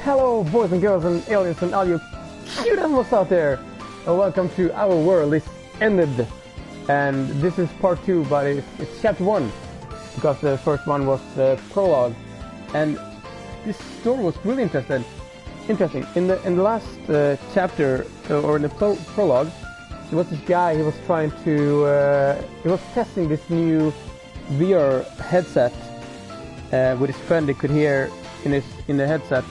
Hello, boys and girls and aliens and all you cute animals out there. Welcome to Our World is Ended. And this is part 2, but it's chapter 1. Because the first one was the prologue. And this story was really interesting. In the last chapter, or in the prologue, there was this guy, he was trying to... he was testing this new VR headset with his friend. He could hear in the headset.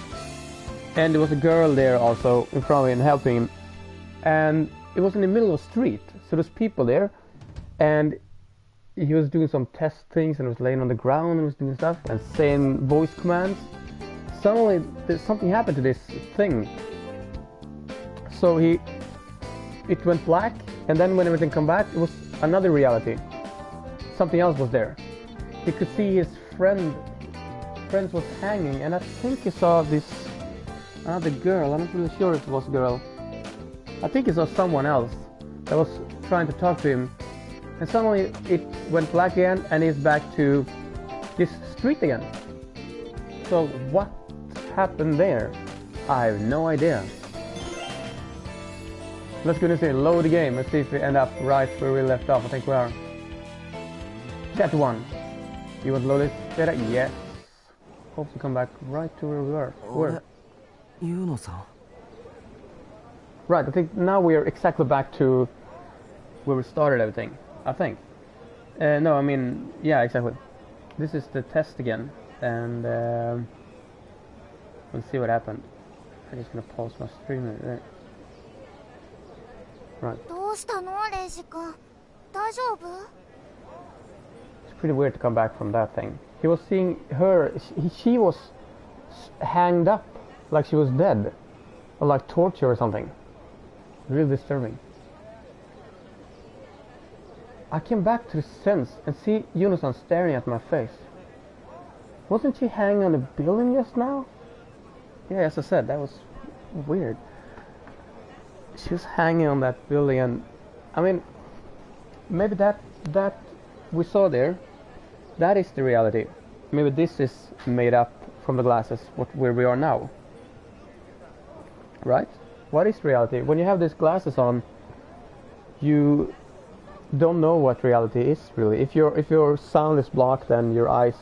And there was a girl there also in front of him helping him. And it was in the middle of the street, so there's people there. And he was doing some test things and was laying on the ground and was doing stuff and saying voice commands. Suddenly something happened to this thing. So it went black, and then when everything came back, it was another reality. Something else was there. He could see his friend was hanging, and I think he saw this another girl. I'm not really sure if it was a girl. I think he saw someone else that was trying to talk to him. And suddenly it went black again, and he's back to this street again. So what happened there? I have no idea. Let's go and see, load the game and see if we end up right where we left off. I think we are. Chapter 1. You want to load it? Yes. Hope to come back right to where we were. Right, I think now we are exactly back to where we started everything. I think. No, I mean, yeah, exactly. This is the test again, and we'll see what happened. I'm just gonna pause my stream there. Right. It's pretty weird to come back from that thing. He was seeing her. She was hanged up, like she was dead, or like torture or something. Really disturbing. I came back to the sense and see Yuna-san staring at my face. Wasn't she hanging on a building just now? Yeah, as I said, that was weird. She was hanging on that building, and I mean, maybe that we saw there, that is the reality. Maybe this is made up from the glasses, where we are now. Right? What is reality? When you have these glasses on, you don't know what reality is really. If your sound is blocked and your eyes,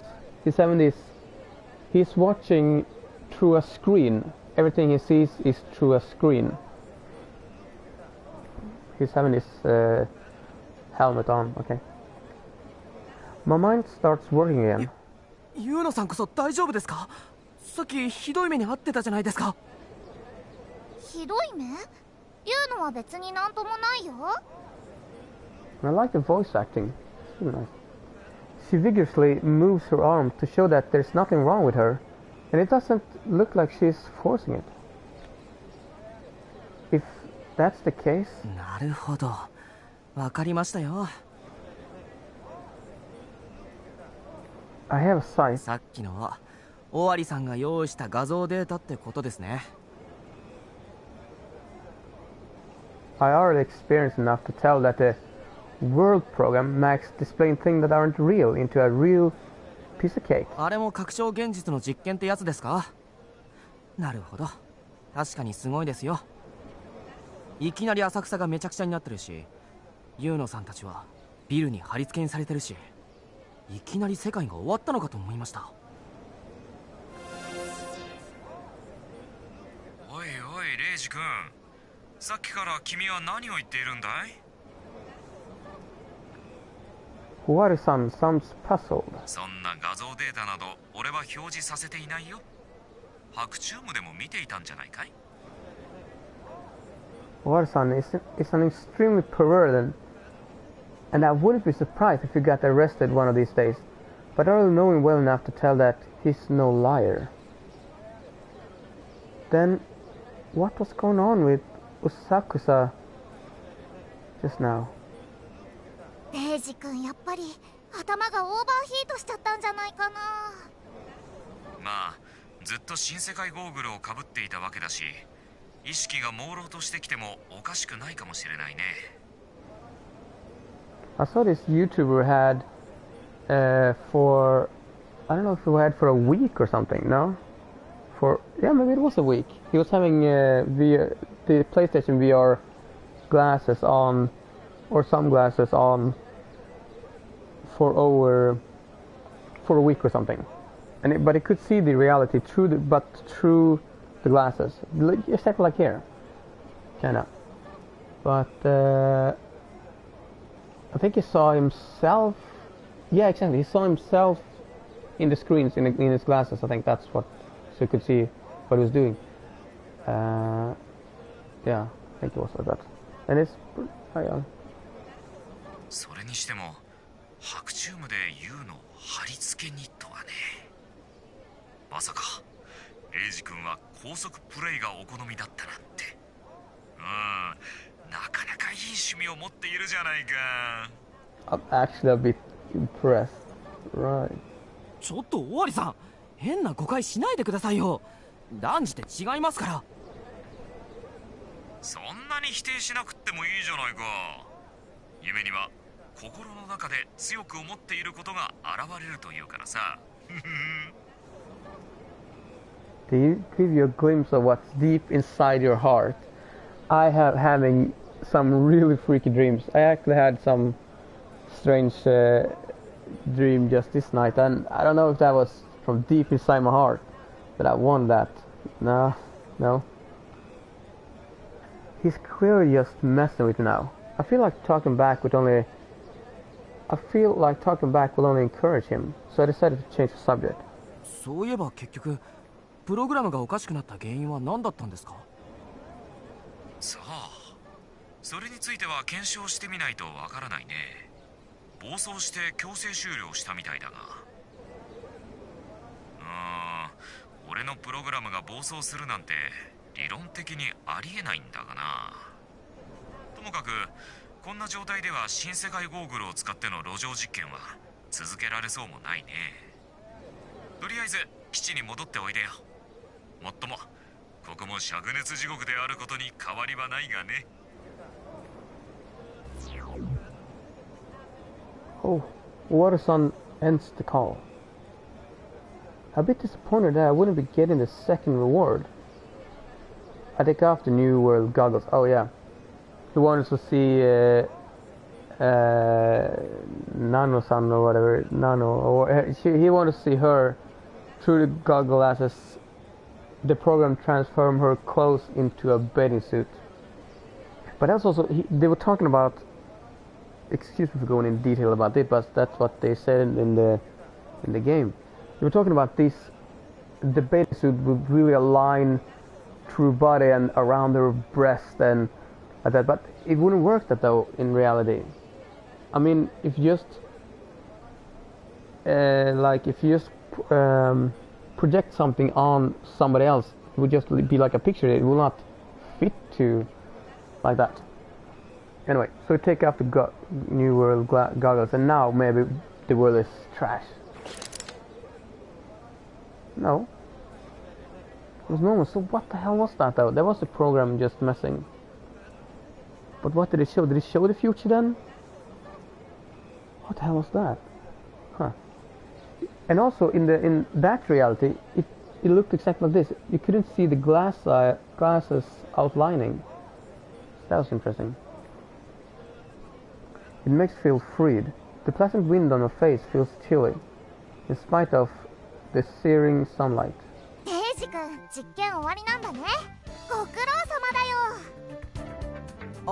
he's watching through a screen. Everything he sees is through a screen. He's having this helmet on. Okay. My mind starts working again. ユーノさんこそ大丈夫ですか？さっきひどい目に遭ってたじゃないですか。ひどい目？ユーノは別になんともないよ。I like the voice acting. It's really nice. She vigorously moves her arm to show that there's nothing wrong with her, and it doesn't look like she's forcing it. If that's the case... なるほど。わかりましたよ。I have a sign. さっきのは尾張さんが用意した画像データってことですね。I already experienced enough to tell that the World program makes displaying things that aren't real into a real piece of cake. あれも拡張現実の実験ってやつですか？なるほど。確かにすごいですよ。いきなり浅草がめちゃくちゃになってるし、ユーノさんたちはビルに貼り付けにされてるし、いきなり世界が終わったのかと思いました。おいおい、レイジ君。さっきから君は何を言っているんだいHuari-san sounds puzzled. そんな画像データなど俺は表示させていないよ。白チュームでも見ていたんじゃないかい Huari-san is an extremely perverted, and I wouldn't be surprised if he got arrested one of these days. But I don't know him well enough to tell that he's no liar. Then, what was going on with Usakusa just now? レイジ君やっぱり頭がオーバーヒートしちゃったんじゃないかな。まあずっと新世界ゴーグルをかぶっていたわけだし、意識が朦朧としてきてもおかしくないかもしれないね。I saw this YouTuber had for I don't know if he had for a week or something, no? for, yeah, maybe it was a week. He was having the PlayStation VR glasses on, or some glasses on, for a week or something. But he could see the reality through the glasses, exactly like here, kinda. But I think he saw himself. Yeah, exactly. He saw himself in the screens in his glasses. I think that's what, so he could see what he was doing. Yeah, I think it was like that. And it's, yeah. それにしても白チュームで U の貼り付けにとはね。まさかエイジ君は高速プレイがお好みだったなんて。なかなかいい趣味を持っているじゃないか。I'm actually a bit impressed. Right. ちょっと尾張さん、変な誤解しないでくださいよ。断じて違いますから。そんなに否定しなくってもいいじゃないか。夢には心の中で強く思っていることが現れるというからさ。They give you a glimpse of what's deep inside your heart. I have having some really freaky dreams. I actually had some strange dream just this night, and I don't know if that was from deep inside my heart that I won that. No. He's clearly just messing with me now. I feel like talking back will only encourage him, so I decided to change the subject. そういえば結局プログラムがおかしくなった原因は何だったんですか？さあ、それについては検証してみないとわからないね。暴走して強制終了したみたいだが。俺のプログラムが暴走するなんて理論的にありえないんだがな。ともかくこんな状態では新世界ゴーグルを使っての路上実験は続けられそうもないね。とりあえず基地に戻っておいでよ。もっともここも灼熱地獄であることに変わりはないがね。Oh, Water-san ends the call. A bit disappointed that I wouldn't be getting the second reward. I take off the New World goggles. Oh yeah, he wanted to see Nano-san or whatever. He wanted to see her through the goggle glasses. The program transformed her clothes into a bathing suit. But that's also they were talking about. Excuse me for going in detail about it, but that's what they said in the game. They were talking about this. The bathing suit would really align through body and around her breast and like that, but it wouldn't work that though in reality. I mean, if you just project something on somebody else, it would just be like a picture. It will not fit to like that. Anyway, so we take off the New World goggles, and now maybe the world is trash. No. It was normal, so what the hell was that though? That was the program just messing. But what did it show? Did it show the future then? What the hell was that? Huh. And also in that reality, it looked exactly like this. You couldn't see the glasses outlining. That was interesting. It makes me feel freed. The pleasant wind on my face feels chilly, in spite of the searing sunlight. デイジ君、実験終わりなんだね。ご苦労様だ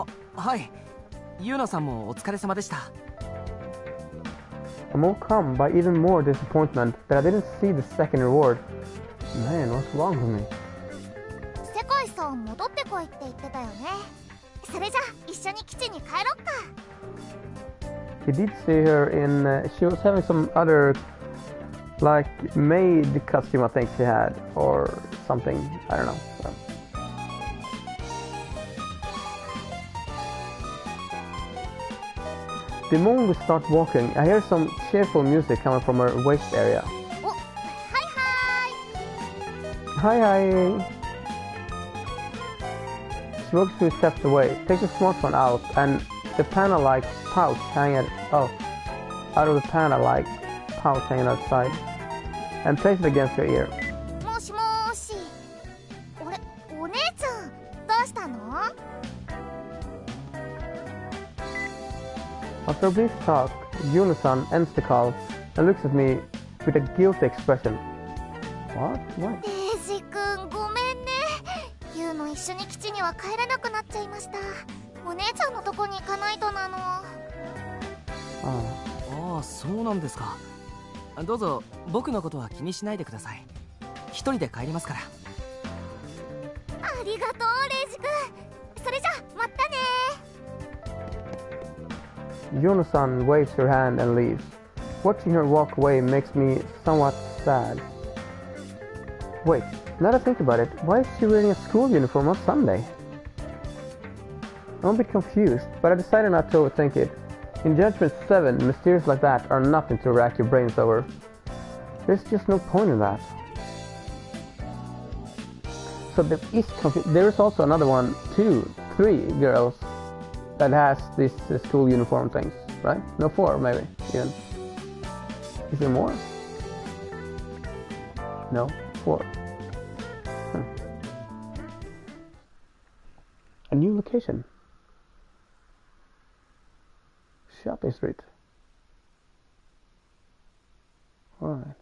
よ。あ、はい。ユーノさんもお疲れ様でした。I'm overcome by even more disappointment that I didn't see the second reward. Man, what's wrong with me? 世界さん戻ってこいって言ってたよね。それじゃ一緒に基地に帰ろっか。He did see her in. She was having some other, like maid costume, I think she had, or something. I don't know. So. The moment we start walking, I hear some cheerful music coming from her waist area. Oh, hi. Hi. She walks 2 steps away, takes the smartphone out, and the panel-like pouch hanging out of the panel-like pouch hanging outside, and places it against her ear. もしもーし。After a brief talk, Yuna-san ends the call and looks at me with a guilty expression. What? レイジ君ごめんね。ユウの一緒に基地には帰れなくなっちゃいました。お姉ちゃんのとこに行かないとなの。ああ、そうなんですか。どうぞ僕のことは気にしないでください。一人で帰りますから。ありがとうレイジ君。それじゃまたね。Yuna-san waves her hand and leaves. Watching her walk away makes me somewhat sad. Wait, now that I think about it, why is she wearing a school uniform on Sunday? I'm a bit confused, but I decided not to overthink it. In Judgment 7, mysteries like that are nothing to rack your brains over. There's just no point in that. So there is also another one, 2, 3 girls that has this school uniform things, right? No, 4 maybe, even. Is there more? No, 4. A new location. Shopping Street. Alright.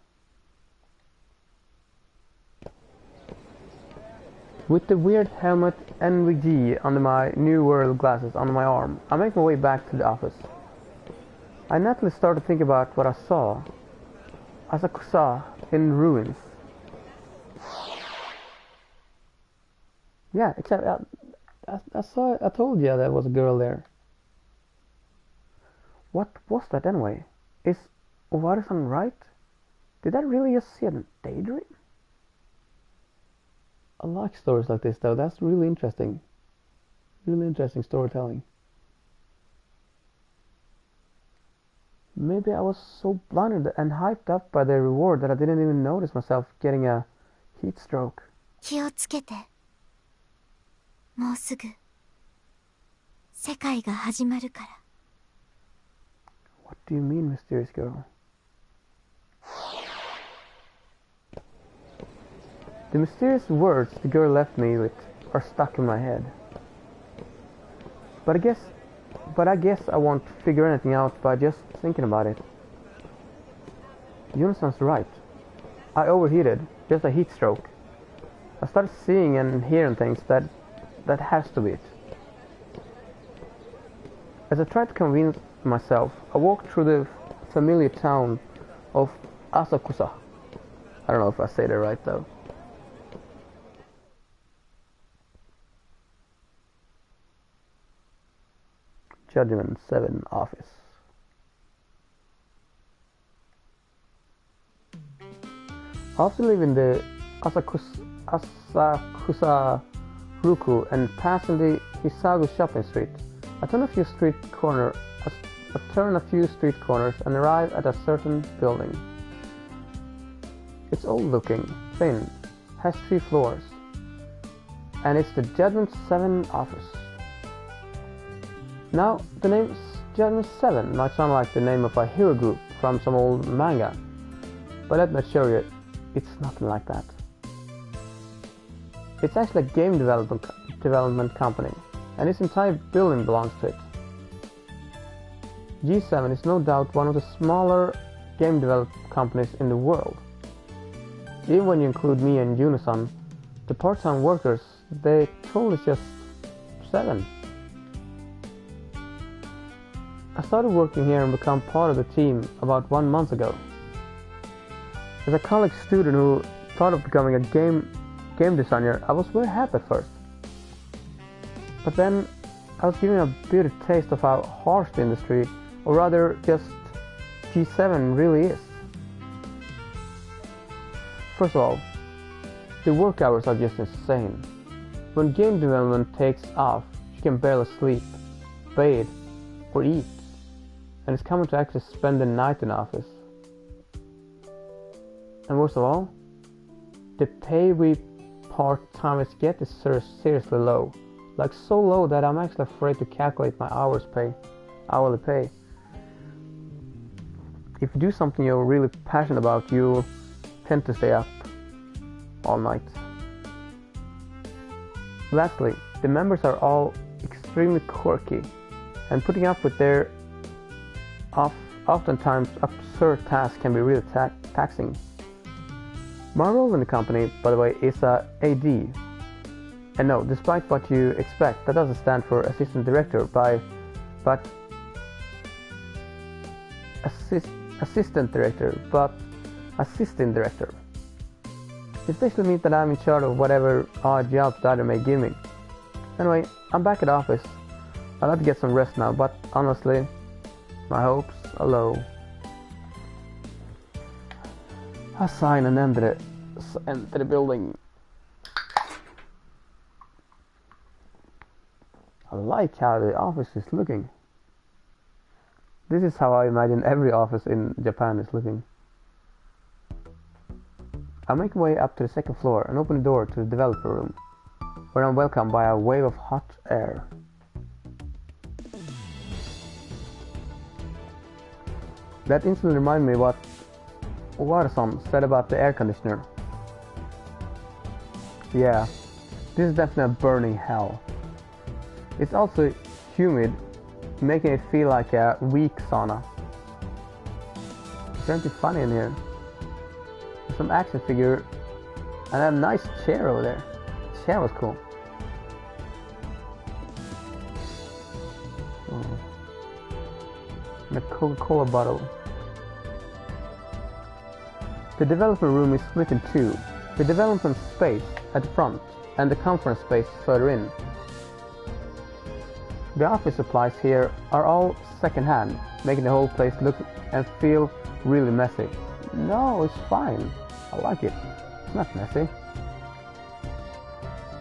With the weird helmet NVG under my New World glasses under my arm, I make my way back to the office. I naturally start to think about what I saw. Asakusa in ruins. Yeah, except I told you there was a girl there. What was that anyway? Is Owari-san right? Did I really just see a daydream? I like stories like this though, that's really interesting. Really interesting storytelling. Maybe I was so blinded and hyped up by the reward that I didn't even notice myself getting a heat stroke. 気をつけて。もうすぐ世界が始まるから。What do you mean, mysterious girl? The mysterious words the girl left me with are stuck in my head. But I guess I won't figure anything out by just thinking about it. Yuna-san's right. I overheated, just a heat stroke. I started seeing and hearing things that has to be it. As I tried to convince myself, I walked through the familiar town of Asakusa. I don't know if I say that right though. Judgment 7 office. After leaving the Asakusa Ruku and passing the Hisagu shopping street, I turn a few street corners and arrive at a certain building. It's old looking, thin, has 3 floors, and it's the Judgment 7 office. Now, the name Judgment 7 might sound like the name of a hero group from some old manga, but let me assure you, it's nothing like that. It's actually a game development company, and its entire building belongs to it. G7 is no doubt one of the smaller game development companies in the world. Even when you include me and Yuna-san, the part-time workers, they total is just 7. I started working here and become part of the team about 1 month ago. As a college student who thought of becoming a game designer, I was very happy at first. But then I was given a bitter taste of how harsh the industry, or rather just G7 really is. First of all, the work hours are just insane. When game development takes off, you can barely sleep, bathe, or eat, and it's common to actually spend the night in the office. And worst of all, the pay we part-timers get is seriously low. Like so low that I'm actually afraid to calculate my hourly pay. If you do something you're really passionate about, you tend to stay up all night. Lastly, the members are all extremely quirky, and putting up with their oftentimes absurd tasks can be really taxing. My role in the company, by the way, is a AD. And no, despite what you expect, that doesn't stand for Assistant Director, but Assistant Director, but Assistant Director. It basically means that I'm in charge of whatever odd jobs the other may give me. Anyway, I'm back at the office. I'd like to get some rest now, but honestly, my hopes are low. I sign and enter the building. I like how the office is looking. This is how I imagine every office in Japan is looking. I make my way up to the second floor and open the door to the developer room, where I'm welcomed by a wave of hot air. That instantly reminded me what Watterson said about the air conditioner. Yeah, this is definitely a burning hell. It's also humid, making it feel like a weak sauna. It's pretty funny in here. There's some action figure and a nice chair over there. The chair was cool. And a Coca-Cola bottle. The development room is split in two. The development space at the front and the conference space further in. The office supplies here are all second-hand, making the whole place look and feel really messy. No, it's fine. I like it. It's not messy.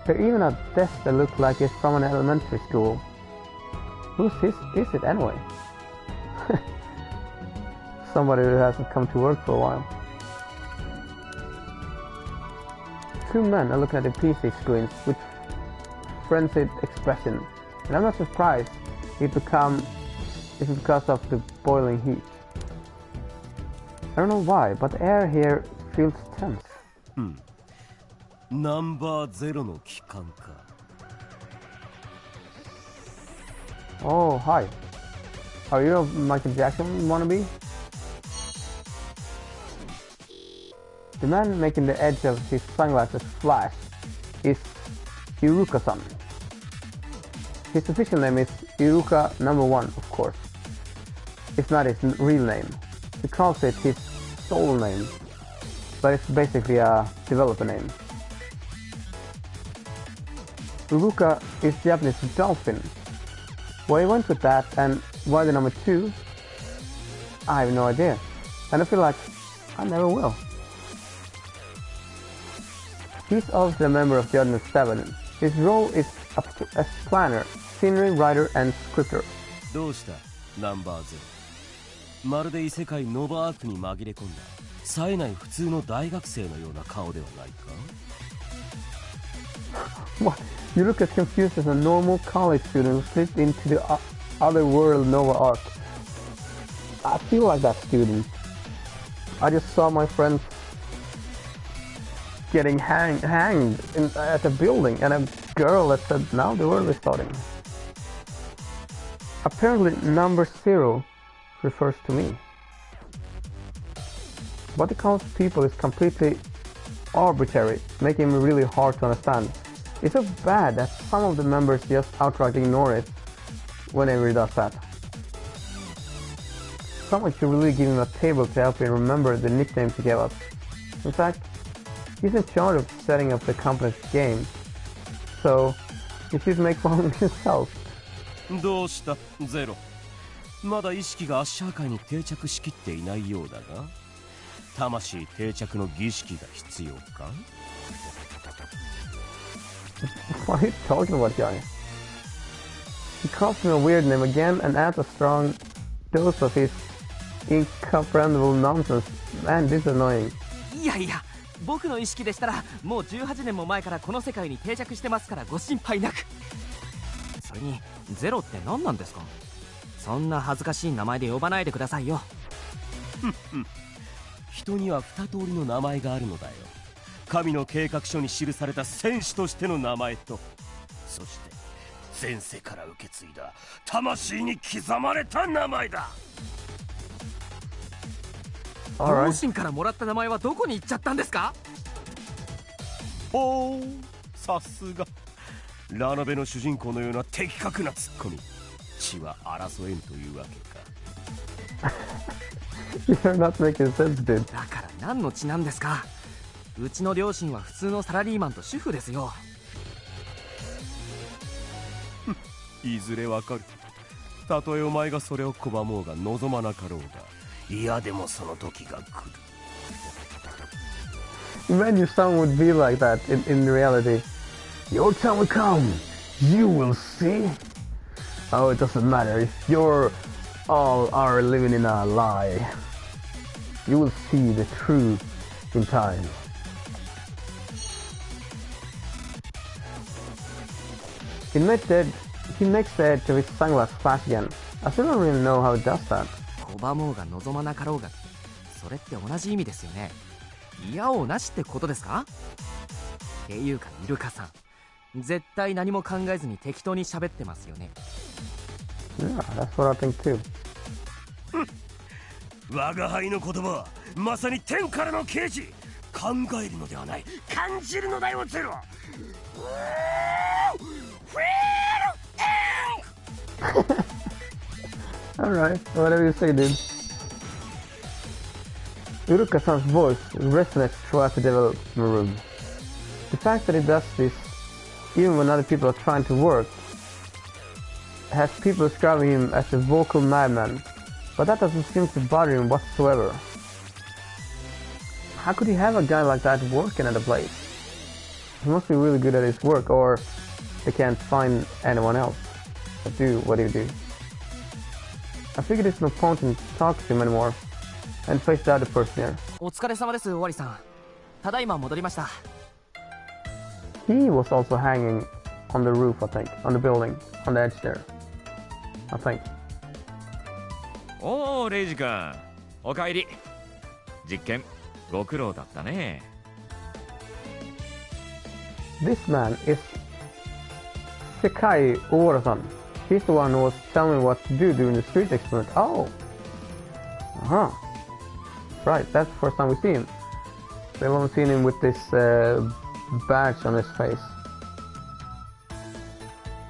There's even a desk that looks like it's from an elementary school. Whose is it anyway? Somebody who hasn't come to work for a while. Two men are looking at the PC screens with frenzied expression, and I'm not surprised it's because of the boiling heat. I don't know why, but the air here feels tense. Number 0の機関か。Oh, hi. Are you a Michael Jackson wannabe? The man making the edge of his sunglasses flash is Iruka-san. His official name is Iruka #1, of course. It's not his real name. He calls it his soul name, but it's basically a developer name. Iruka is Japanese dolphin. Why he went with that and why the number 2, I have no idea. And I feel like I never will. He's also a member of the Audience 7. His role is as planner, scenery writer, and scripter. どうしたナンバー0。まるで異世界ノバアークに紛れ込んだ冴えない普通の大学生のような顔ではないか。What? You look as confused as a normal college student who slipped into the other world Nova Arc. I feel like that student. I just saw my friend getting hanged at a building, and a girl that said, now the world is starting. Apparently number 0 refers to me. What he calls people is completely arbitrary, making me really hard to understand. It's so bad that some of the members just outright ignore it whenever he does that. Someone should really give him a table to help him remember the nicknames he gave us. In fact, he's in charge of setting up the company's game, so he should make one himself. どうしたゼロ。まだ意識がアッシャー界に定着しきっていないようだが、魂定着の儀式が必要か？ What are you talking about, Johnny? He calls me a weird name again and adds a strong dose of his incomprehensible nonsense. Man, this is annoying. いやいや、僕の意識でしたらもう18年も前からこの世界に定着してますからご心配なく。それにゼロって何なんですか？そんな恥ずかしい名前で呼ばないでくださいよ。人には2通りの名前があるのだよ。神の計画書に記された戦士としての名前と、そして前世から受け継いだ魂に刻まれた名前だ。Alright. 両親からもらった名前はどこに行っちゃったんですか？おー、さすがラノベの主人公のような的確なツッコミ。血は争えんというわけか。You're not making sense, dude. だから何の血なんですか？うちの両親は普通のサラリーマンと主婦ですよ。いずれわかる。たとえお前がそれを拒もうが望まなかろうが、いやでもその時が来る。When your son would be like that in reality. Your time will come. You will see. Oh, it doesn't matter if you're all are living in a lie. You will see the truth in time. He makes the edge of his sunglass flash again. I still don't really know how it does that. 拒もうが望まなかろうが、それって同じ意味ですよね。いやおうなしってことですか？っていうかイルカさん、絶対何も考えずに適当に喋ってますよね。Yeah, that's what I think too. 我が輩の言葉はまさに天からの啓示。考えるのではない、感じるのだよゼロ。Alright, whatever you say, dude. Uruka-san's voice resonates throughout the development room. The fact that he does this even when other people are trying to work has people describing him as a vocal madman, but that doesn't seem to bother him whatsoever. How could he have a guy like that working at a place? He must be really good at his work, or they can't find anyone else to do what he do. I figure there's no point in talking to him anymore and face the other person here. お疲れ様です、終わりさん。ただいま戻りました。He was also hanging on the roof, I think, on the building, on the edge there. I think. おお、レイジ君、おかえり。実験ご苦労だったね。This man is Sekai Owara-san. He's the one who was telling me what to do during the street experiment. Oh! Uh-huh. Right, that's the first time we see him. We've only seen him with this badge on his face.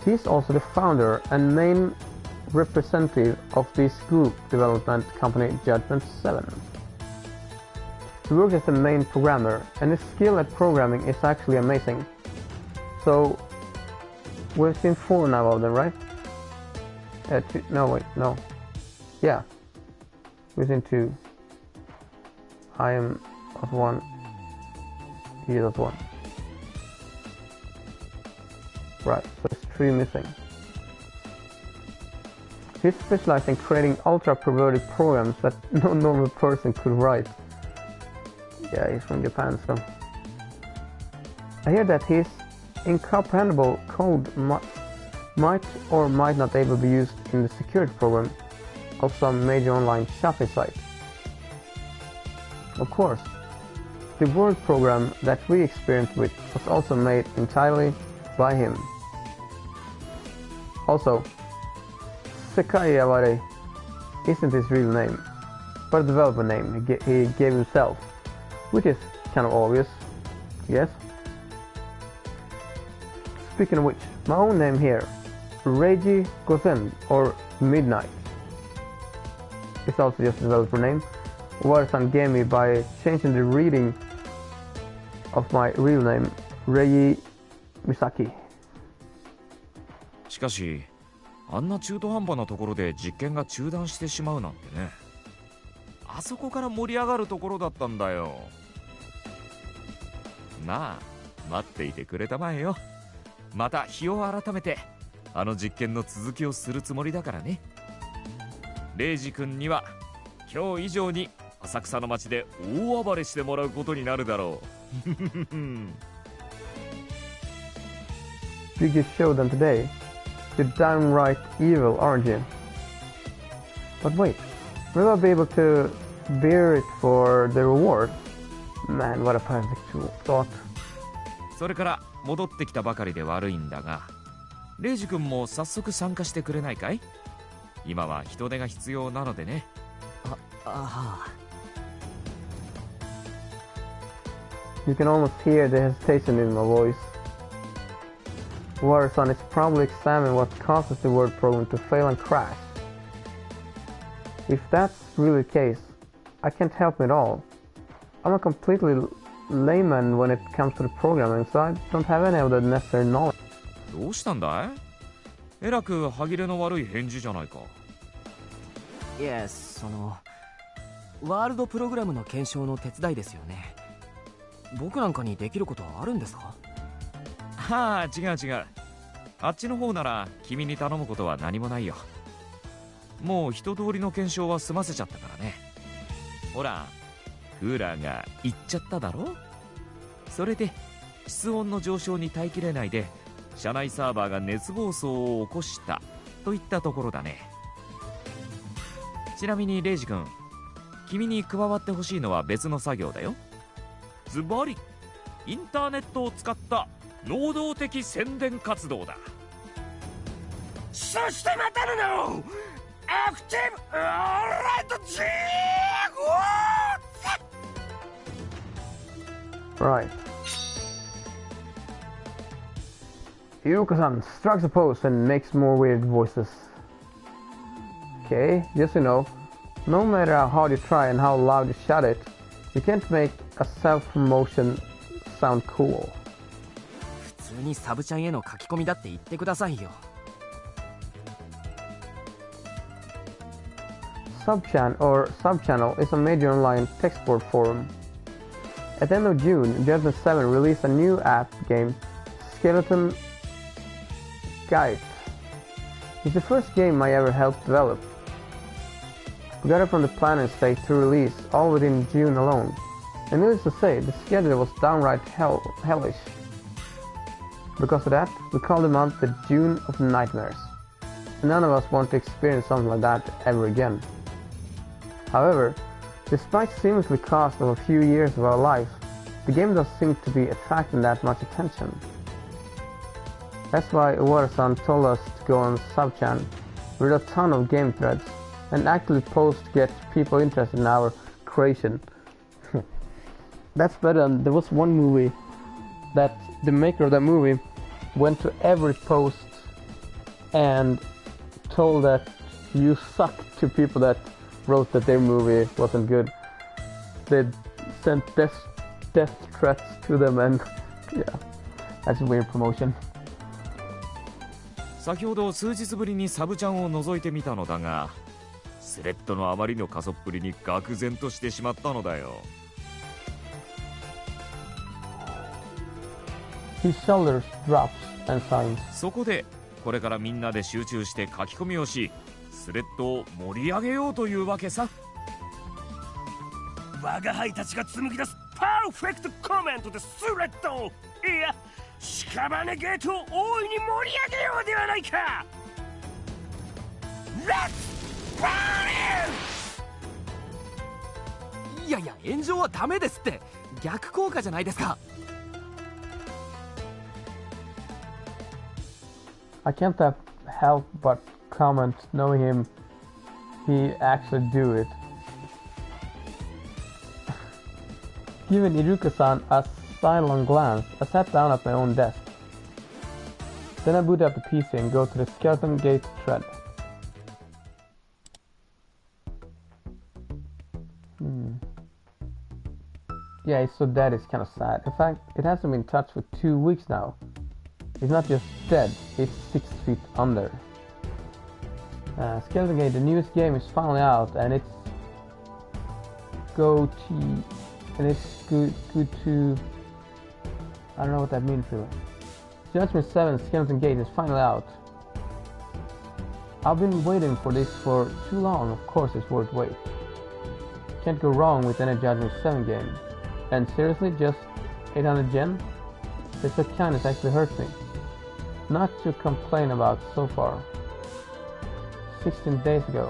He's also the founder and main representative of this group development company, Judgment 7. He works as the main programmer, and his skill at programming is actually amazing. So, we've seen 4 now of them, right? No, wait, no. Yeah. We've seen 2. I am of 1. He is of 1. Right, so there's 3 missing. He's specialized in creating ultra-perverted programs that no normal person could write. Yeah, he's from Japan, so... I hear that his incomprehensible code might or might not able to be used in the security program of some major online shopping site. Of course, the word program that we experienced with was also made entirely by him. Also, Sekai Aware isn't his real name, but a development name he gave himself, which is kind of obvious, yes? Speaking of which, my own name here, Reiji Gozen, or Midnight, is also just a developer name. Warasan gave me by changing the reading of my real name, Rei Misaki. しかし、あんな中途半端なところで実験が中断してしまうなんてね。あそこから盛り上がるところだったんだよ。まあ、待っていてくれたまえよ。また日を改めてあの実験の続きをするつもりだからね。レイジ君には今日以上に浅草の街で大暴れしてもらうことになるだろう。Biggest show than today. You're downright evil, aren't you? But wait, will I be able to bear it for the reward? Man, what a perfect thought. それから戻ってきたばかりで悪いんだが、レイジ君も早速参加してくれないかい？今は人手が必要なのでね。You can almost hear the hesitation in my voice. Waterson is probably examining what causes the word program to fail and crash. If that's really the case, I can't help at all. I'm a completely layman when it comes to the programming, so I don't have any of the necessary knowledge. どうしたんだい？えらく歯切れの悪い返事じゃないか。いえ、ワールドプログラムの検証の手伝いですよね。僕なんかにできることはあるんですか？はあ、違う違う。あっちの方なら君に頼むことは何もないよ。もう一通りの検証は済ませちゃったからね。ほら、クーラーがいっちゃっただろ？それで室温の上昇に耐えきれないで社内サーバーが熱暴走を起こしたといったところだね。ちなみにレイジ君、君に加わってほしいのは別の作業だよ。ズバリインターネットを使った能動的宣伝活動だ。そしてまたのアクティブオーライトジー Right. Iruka-san strikes a pose and makes more weird voices. Okay, just so you know, no matter how hard you try and how loud you shout it, you can't make a self-promotion sound cool. 普通にサブちゃんへの書き込みだって言ってくださいよ。Subchan or Subchannel is a major online text board forum. At the end of June, Judgment 7 released a new app game, Skeleton Guide. It's the first game I ever helped develop. We got it from the planning stage to release, all within June alone. And needless to say, the schedule was downright hellish. Because of that, we called the month the June of Nightmares. And none of us want to experience something like that ever again. However, despite seemingly cost of a few years of our life, the game doesn't seem to be attracting that much attention. That's why Iwata-san told us to go on Subchan with a ton of game threads and actively post to get people interested in our creation. That's better than there was one movie that the maker of that movie went to every post and told that you suck to people that wrote that their movie wasn't good. They sent death threats to them, and yeah, that's a weird promotion. 先ほど数日ぶりにサブちゃんを覗いてみたのだが、スレッドのあまりの過疎っぷりに愕然としてしまったのだよ。His shoulders drops and sighs. そこでこれからみんなで集中して書き込みをし、スレッドを盛り上げようというわけさ。我が輩たちが紡ぎ出すパーフェクトコメントでスレッド、いや屍ゲートを大いに盛り上げようではないか。Let's party! いやいや、炎上はダメですって。逆効果じゃないですか。I can't help but comment, knowing him, he actually do it. Giving Iruka-san a sidelong glance, I sat down at my own desk. Then I boot up the PC and go to the Skeleton Gate thread. Yeah, it's so dead, it's kind of sad. In fact, it hasn't been touched for 2 weeks now. It's not just dead, it's 6 feet under. Skeleton Gate, the newest game, is finally out, and it's good to... I don't know what that means really. Judgment 7 Skeleton Gate is finally out. I've been waiting for this for too long, of course it's worth wait. Can't go wrong with any Judgment 7 game. And seriously, just 800 yen? This kindness actually hurts me. Not to complain about so far. 15 days ago.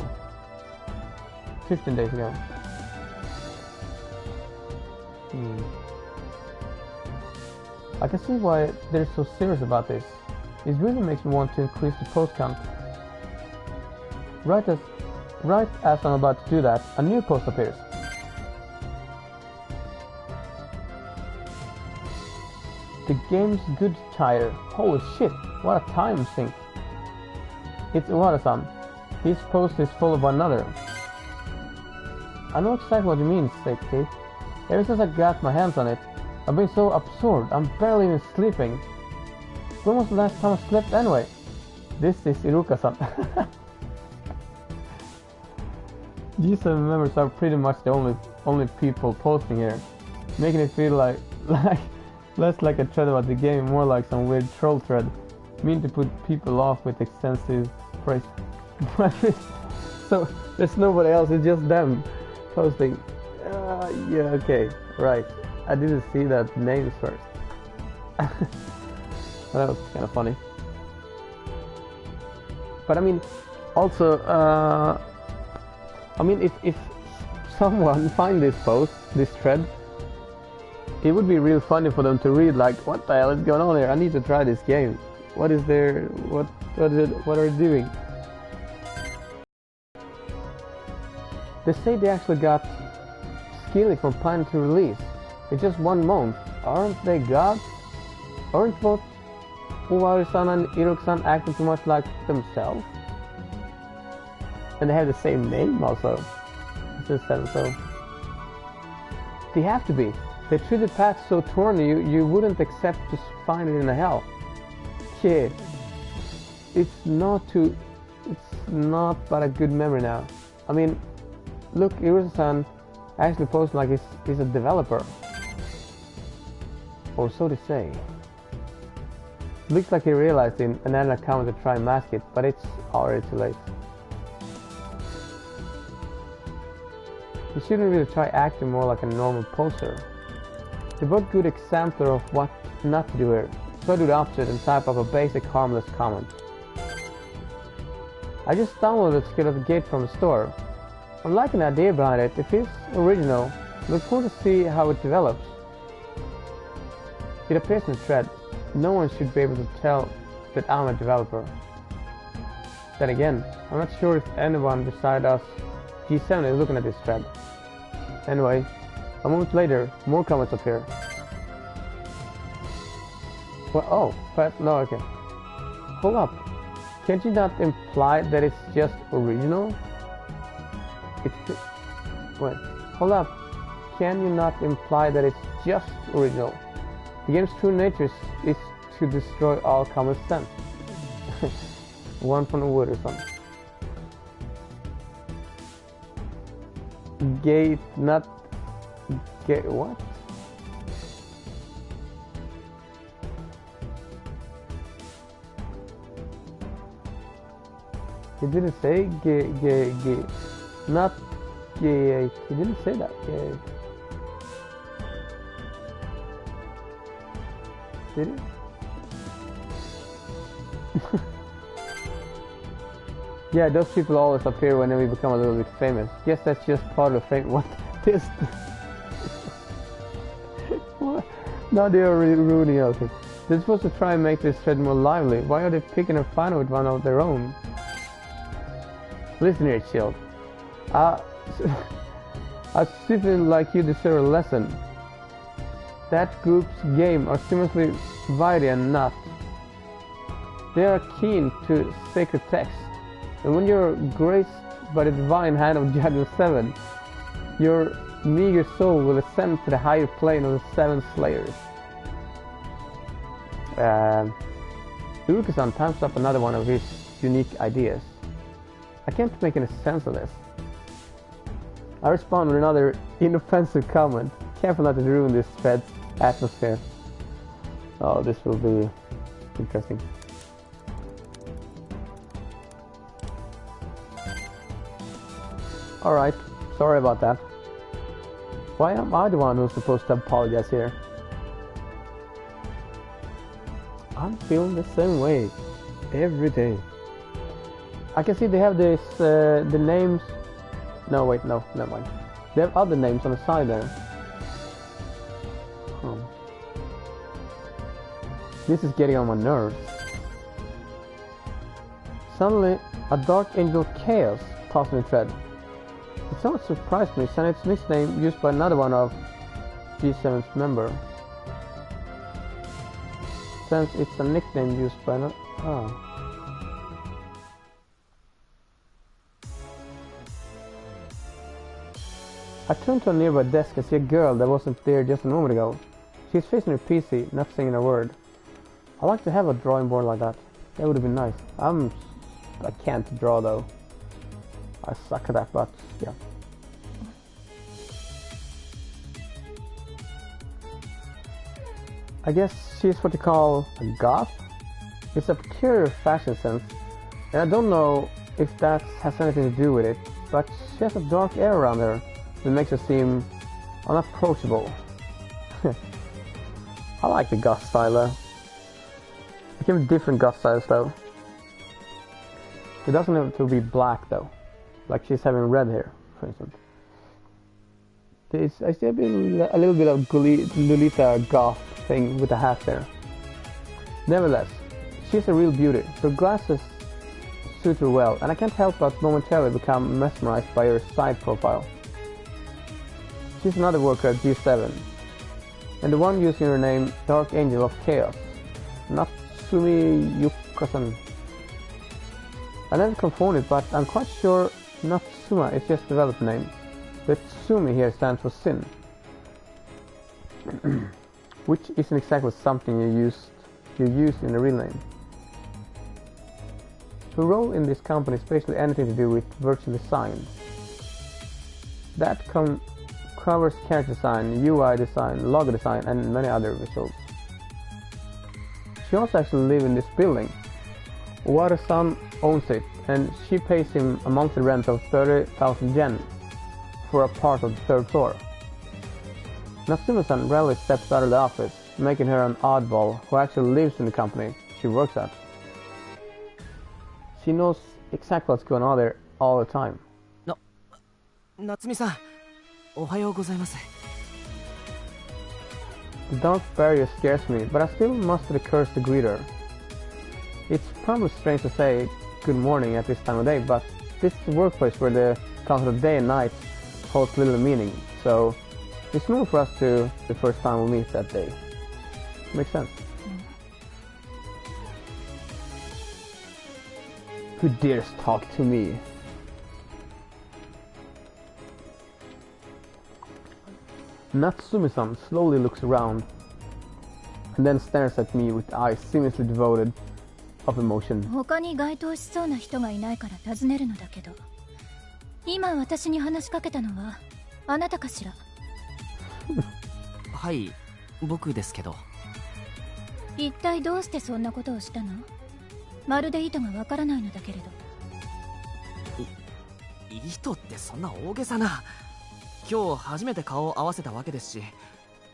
I can see why they're so serious about this. It really makes me want to increase the post count. Right as I'm about to do that, a new post appears. The game's good tire. Holy shit, what a time sink. It's Iwata-san. Each post is full of another. I know exactly what you mean, said Kate. Ever since I got my hands on it, I've been so absorbed, I'm barely even sleeping. When was the last time I slept anyway? This is Iruka-san. These 7 members are pretty much the only people posting here, making it feel like less like a thread about the game, more like some weird troll thread, mean to put people off with extensive praise. So there's nobody else, it's just them posting. Yeah, okay, right. I didn't see that names first. That was kind of funny. But I mean, also, I mean, if someone find this post, this thread, it would be real funny for them to read, like, what the hell is going on here? I need to try this game. What is there? What are you doing? They say they actually got Skilly from plan to release. It's just 1 month. Aren't they gods? Aren't both Uwari-san and Iruka-san acting too much like themselves? And they have the same name also. It just says so. They have to be. They treated paths so torn you wouldn't accept to find it in a hell. Yeah. It's not but a good memory now. I mean, look, Iruka-san actually posted like he's a developer. Or so to say. Looks like he realized in another account to try and mask it, but it's already too late. You shouldn't really try acting more like a normal poster. They're both good examples of what not to do here, so I do the opposite and type up a basic harmless comment. I just downloaded Skill at the Gate from the store. I'm liking the idea behind it. If it's original, look forward to see how it develops. It appears in the thread. No one should be able to tell that I'm a developer. Then again, I'm not sure if anyone beside us G7 is looking at this thread. Anyway, a moment later, more comments appear. Well, oh, but no, okay. Hold up. Can't you not imply that it's just original? Wait, hold up. Can you not imply that it's just original? The game's true nature is to destroy all common sense. One from the wood or something. Gate, not gate, what? He didn't say gate, not gate. He didn't say that. Gate. Did he? Yeah, those people always appear when we become a little bit famous. Guess that's just part of the fame. What? This? What? Now they are ruining everything. They're supposed to try and make this thread more lively. Why are they picking a fight with one of their own? Listen here, child. A citizen like you deserve a lesson. That group's game are similarly Vairi and not. They are keen to sacred text. And when you're graced by the divine hand of Judgment 7, your meager soul will ascend to the higher plane of the 7 slayers. Iruka-san times up another one of his unique ideas. I can't make any sense of this. I respond with another inoffensive comment. Careful not to ruin this thread's atmosphere. Oh, this will be interesting. Alright, sorry about that. Why am I the one who's supposed to apologize here? I'm feeling the same way every day. I can see they have this, the names. No, wait, no, never mind. They have other names on the side there. This is getting on my nerves. Suddenly, a Dark Angel Chaos tossed in the thread. It somewhat surprised me, since it's nickname used by another one of G7's member. since it's a nickname used by no. Oh. I turned to a nearby desk and see a girl that wasn't there just a moment ago. She's facing her PC, not saying a word. I'd like to have a drawing board like that. That would have been nice. I can't draw though. I suck at that, but yeah. I guess she's what you call a goth. It's a peculiar fashion sense, and I don't know if that has anything to do with it, but she has a dark air around her that makes her seem unapproachable. I like the goth style though. I give it different goth styles though. It doesn't have to be black though, like she's having red hair, for instance. I see a little bit of Lolita goth thing with the hat there. Nevertheless, she's a real beauty. Her glasses suit her well, and I can't help but momentarily become mesmerized by her side profile. She's another worker at G7, and the one using her name Dark Angel of Chaos, Natsumi Yuka-san. I never confirmed it, but I'm quite sure Natsuma is just a developed name. The Tsumi here stands for sin, which isn't exactly something you use in a real name. Her role in this company is basically anything to do with virtual design. That covers character design, UI design, logo design, and many other visuals. She also actually lives in this building. Wada-san owns it, and she pays him a monthly rent of 30,000 yen for a part of the third floor. Natsuma-san rarely steps out of the office, making her an oddball who actually lives in the company she works at. She knows exactly what's going on there all the time. Natsumi-san, ohayou gozaimasu. The dark barrier scares me, but I still muster the courage to greet her. It's probably strange to say good morning at this time of day, but this is a workplace where the concept of day and night holds little meaning, so it's normal for us to the first time we meet that day. Makes sense. Who dares talk to me? Natsumi-san slowly looks around and then stares at me with eyes seemingly devoted of emotion. 他に該当しそうな人がいないから尋ねるのだけど、今私に話しかけたのはあなたかしら？はい、僕ですけど。一体どうしてそんなことをしたの？まるで意図がわからないのだけれど。意図ってそんな大げさな。今日初めて顔を合わせたわけですし、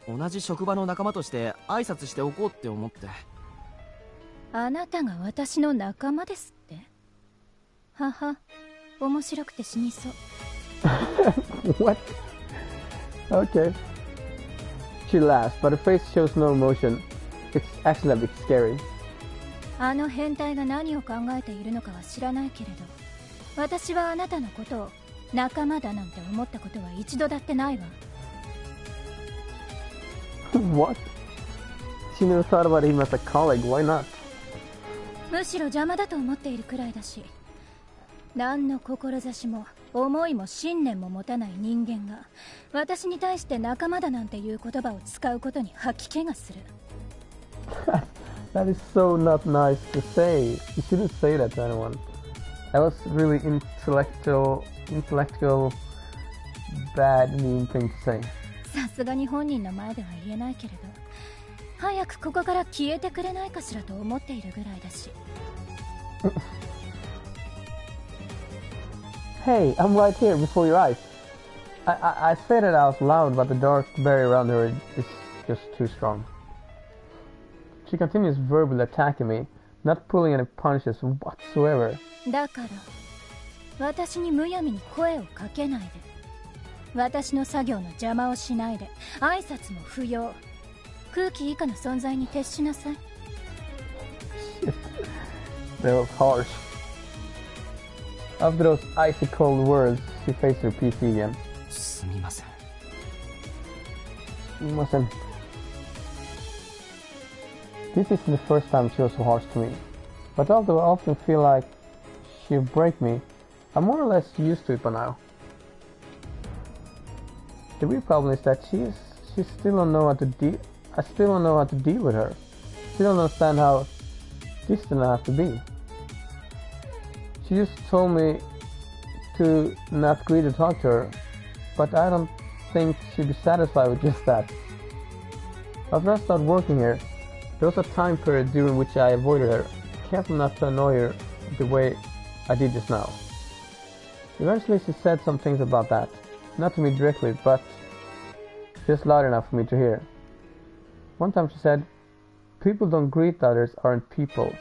同じ職場の仲間として挨拶しておこうって思って。あなたが私の仲間ですって？はは、面白くて死にそう。What? Okay. She laughs, but her face shows no emotion. It's actually a bit scary. あの変態が何を考えているのかは知らないけれど、私はあなたのことを仲間だなんて思ったことは一度だってないわ。What? She never thought about him as a colleague. Why not? むしろ邪魔だと思っているくらいだし、何の志も思いも信念も持たない人間が私に対して仲間だなんていう言葉を使うことに吐き気がする。That is so not nice to say. You shouldn't say that to anyone. That was really intellectual, bad, mean thing to say. さすがに本人の前では言えないけれど、早くここから消えてくれないかしらと思っているぐらいだし。Hey, I'm right here before your eyes. I said it out loud, but the dark barrier around her is just too strong. She continues verbally attacking me, not pulling any punches whatsoever. だから、私にむやみに声をかけないで。私の作業の邪魔をしないで。挨拶も不要。空気以下の存在に徹しなさい。That was harsh. After those icy cold words, she faced her PC again. すみません。すみません。This isn't the first time she was so harsh to me, but although I often feel like she'll break me, I'm more or less used to it by now. The real problem is that she still don't know how to deal. I still don't know how to deal with her. She don't understand how distant I have to be. She just told me to not agree to talk to her, but I don't think she'd be satisfied with just that. After I started working here, there was a time period during which I avoided her, careful not to annoy her the way I did just now. Eventually she said some things about that, not to me directly, but just loud enough for me to hear. One time she said, "People don't greet others aren't people.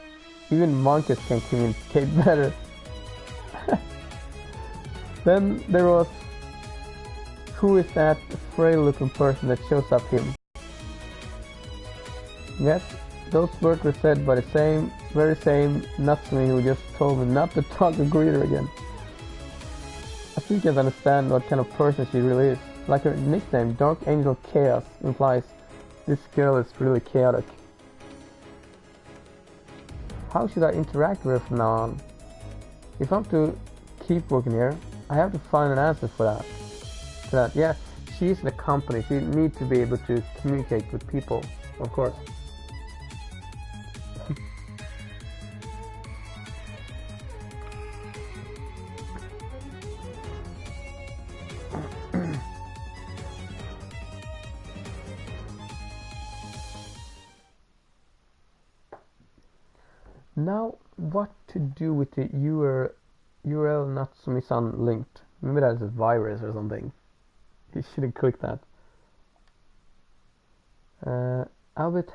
Even monkeys can communicate better." Then there was, "Who is that frail looking person that shows up here?" Yes, those words were said by the very same Natsumi who just told me not to talk to Greeter again. I think you can understand what kind of person she really is. Like her nickname, Dark Angel Chaos, implies this girl is really chaotic. How should I interact with her from now on? If I'm to keep working here, I have to find an answer for that. Yeah, she's in a company. She needs to be able to communicate with people, of course. Now, what to do with the URL Natsumi-san linked? Maybe that's a virus or something. You shouldn't click that. I'll bit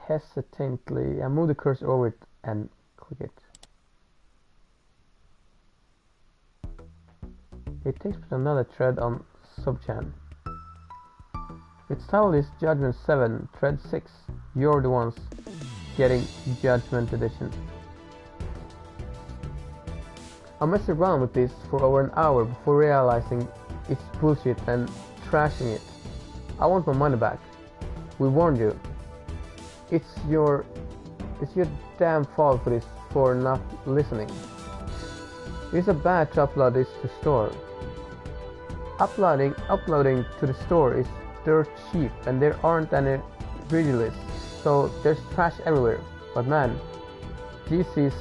hesitantly. I move the cursor over it and click it. It takes me to another thread on subchan. Its title is Judgment 7, Thread 6. You're the ones getting Judgment Edition. I messed around with this for over an hour before realizing it's bullshit and trashing it. I want my money back. We warned you. It's your damn fault for not listening. It's a bad to upload this to store. Uploading to the store is dirt cheap and there aren't any video lists, so there's trash everywhere. But man, G7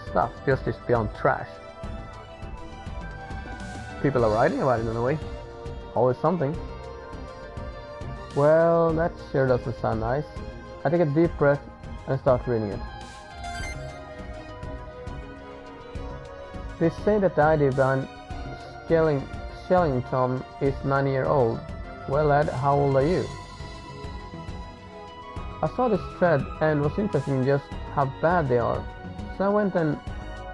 stuff just is beyond trash. People are writing about it in a way. Always something. Well, that sure doesn't sound nice. I take a deep breath and start reading it. They say that the idea behind Shellington is 9-year-old. Well, lad, how old are you? I saw this thread and was interested in just how bad they are, so I went and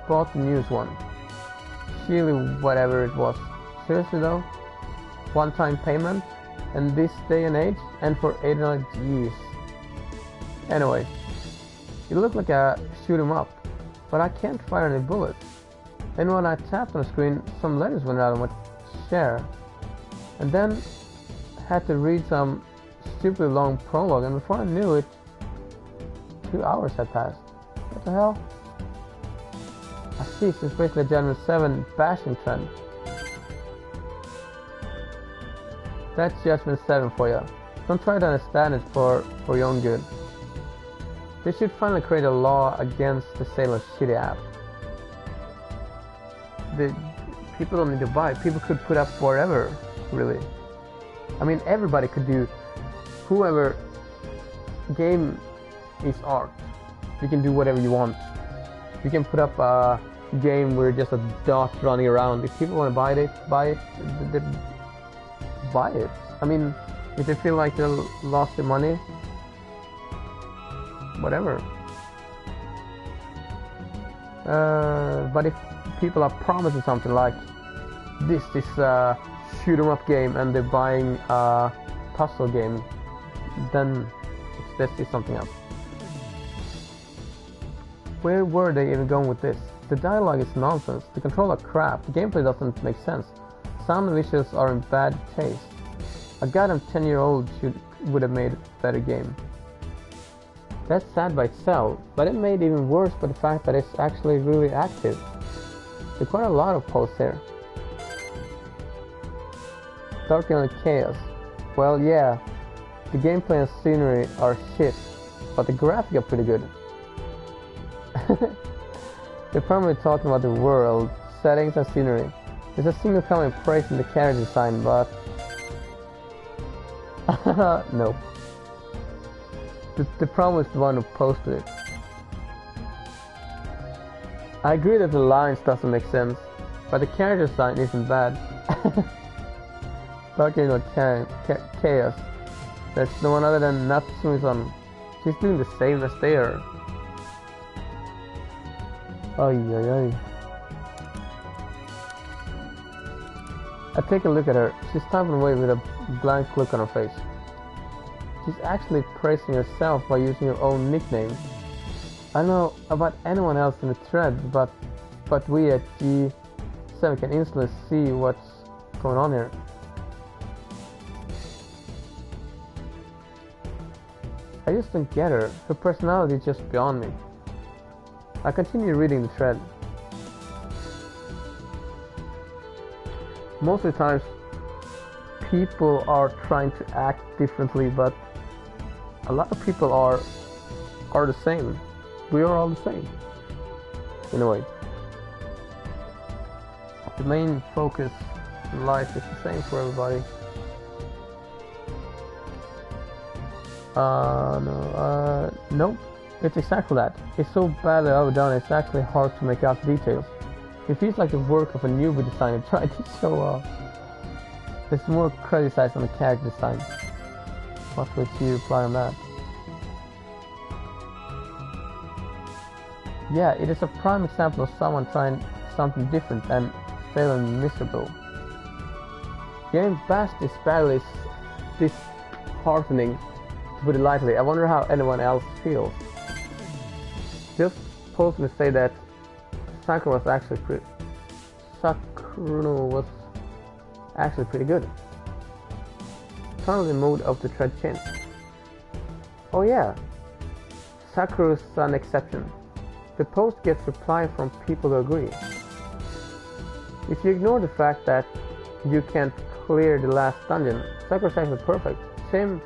bought the newest one. Surely whatever it was. Seriously though? One-time payment? And this day and age? And for 800 G's. Anyway, it looked like a shoot 'em up, but I can't fire any bullets. And when I tapped on the screen, some letters went out on my chair. And then had to read some stupidly long prologue, and before I knew it, 2 hours had passed. What the hell? I see, it's basically a Judgment 7 bashing trend. That's Judgment 7 for you. Don't try to understand it for your own good. They should finally create a law against the sale of shitty apps. People don't need to buy. People could put up whatever, really. I mean, everybody could do. Whoever game is art. You can do whatever you want. You can put up a game where just a dot running around. If people want to buy it, they buy it. I mean, if they feel like they lost their money, whatever. But if people are promising something like this is a shoot 'em up game and they're buying a puzzle game, then this is something else. Where were they even going with this? The dialogue is nonsense, the control are crap, the gameplay doesn't make sense, sound and visuals are in bad taste. A goddamn 10-year-old would have made a better game. That's sad by itself, but it made it even worse by the fact that it's actually really active. There's quite a lot of posts here. Dark and Chaos. Well, yeah, the gameplay and scenery are shit, but the graphics are pretty good. They're primarily talking about the world, settings and scenery. There's a single comment praising the character design, but... no. The problem is the one who posted it. I agree that the lines doesn't make sense, but the character design isn't bad. Talking about Chaos. There's no one other than Natsumi-san. She's doing the same as they are. Ay ay ay. I take a look at her. She's typing away with a blank look on her face. She's actually praising herself by using her own nickname. I don't know about anyone else in the thread, but we at G7 can instantly see what's going on here. I just don't get her. Her personality is just beyond me. I continue reading the thread. Most of the times, people are trying to act differently, but a lot of people are the same. We are all the same, in a way. The main focus in life is the same for everybody. Nope. It's exactly that. It's so badly overdone, it's actually hard to make out the details. It feels like the work of a newbie designer trying to show off. There's more criticized on the character design. What would you reply on that? Yeah, it is a prime example of someone trying something different and failing miserable. Getting bashed is badly disheartening, to put it lightly. I wonder how anyone else feels. Just posting to say that Sakura was actually pretty good. Finally, the mood of the thread changed. Oh yeah, Sakura's an exception. The post gets reply from people who agree. If you ignore the fact that you can't clear the last dungeon, Sakura's actually perfect. Same,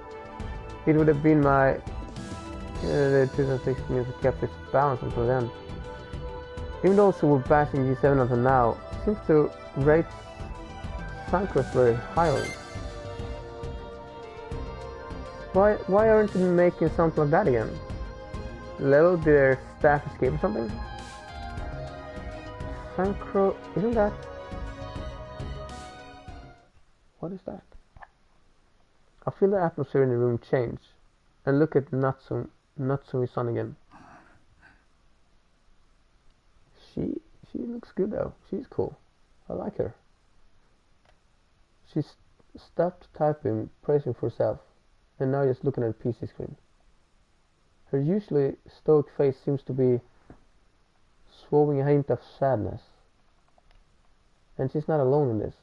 it would have been my the 2006 music kept its balance until then. Even those who were bashing G7 until now seem to rate Sakura very highly. Why aren't they making something like that again? Level, did their staff escape or something? Sakura, isn't that? What is that? I feel the atmosphere in the room change, and look at Natsumi's son again. She looks good though. She's cool. I like her. She's stopped typing, praising for herself, and now just looking at a PC screen. Her usually stoic face seems to be swallowing a hint of sadness. And she's not alone in this.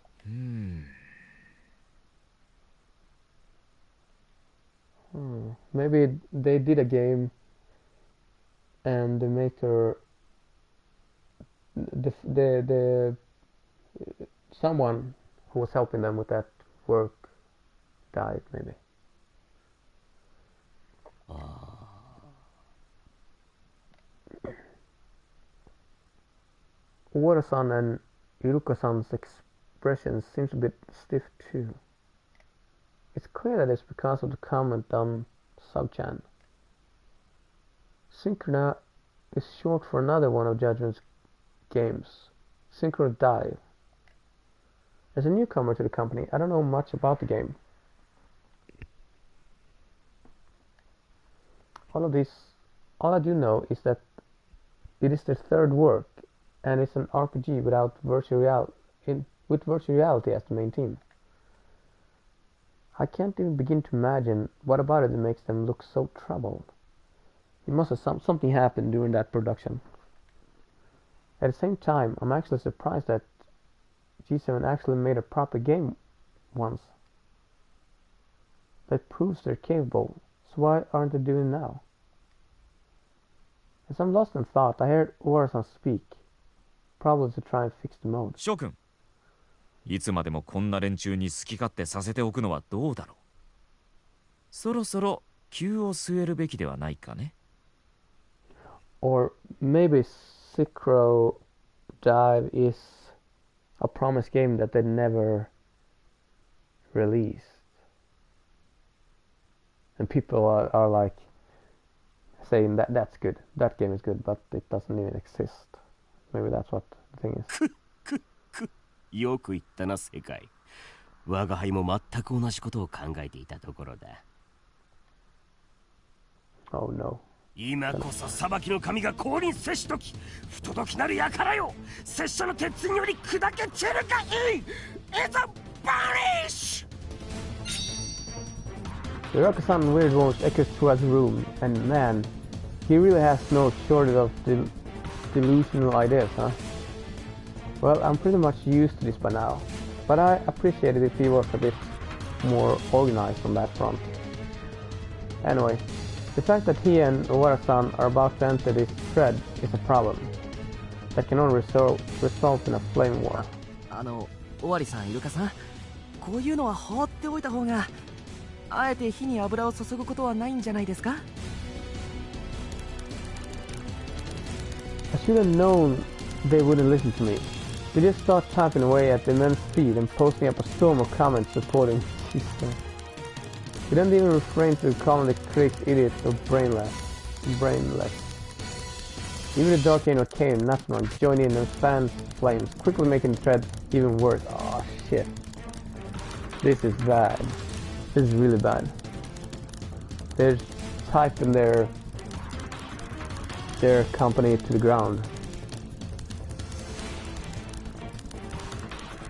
Maybe they did a game and the maker, someone who was helping them with that work died, maybe. Wara-san and Iruka-san's expression seems a bit stiff too. It's clear that it's because of the comment on Subchan. Synchrona is short for another one of Judgment's games, Synchro Dive. As a newcomer to the company, I don't know much about the game. All I do know is that it is their third work, and it's an RPG without virtual reality as the main theme. I can't even begin to imagine what about it that makes them look so troubled. It must have something happened during that production. At the same time, I'm actually surprised that G7 actually made a proper game once. That proves they're capable. So why aren't they doing it now? As I'm lost in thought, I heard Ora-san speak. Probably to try and fix the mode. 翔くん、いつまでもこんな連中に好き勝手させておくのはどうだろう。そろそろ急を据えるべきではないかね。Or maybe Synchro Dive is a promised game that they never released. And people are like saying that that's good. That game is good, but it doesn't even exist. Maybe that's what the thing is. よく言ったな世界。我が輩も全く同じことを考えていたところだ。Oh no. 今こそ裁きの神が降臨せしとき、不届きなる輩よ、拙者の鉄により砕け散るがいい。It's a banish! The Rakusan weird voice echoes throughout the room, and man, he really has no shortage of delusional ideas, huh? Well, I'm pretty much used to this by now, but I appreciate it if he was a bit more organized on that front. Anyway, the fact that he and Owara-san are about to enter this thread is a problem. That can only result in a flame war. 尾張さん、イルカさん、こういうのは放っておいた方が、あえて火に油を注ぐことはないんじゃないですか? I should have known they wouldn't listen to me. They just start typing away at immense speed and posting up a storm of comments supporting Jesus. We don't even refrain to call them the critics idiots or brainless. Even the Dark Angel came, Natsuman, joined in and fanned flames, quickly making the thread even worse. Oh shit. This is bad. This is really bad. They're typing their company to the ground.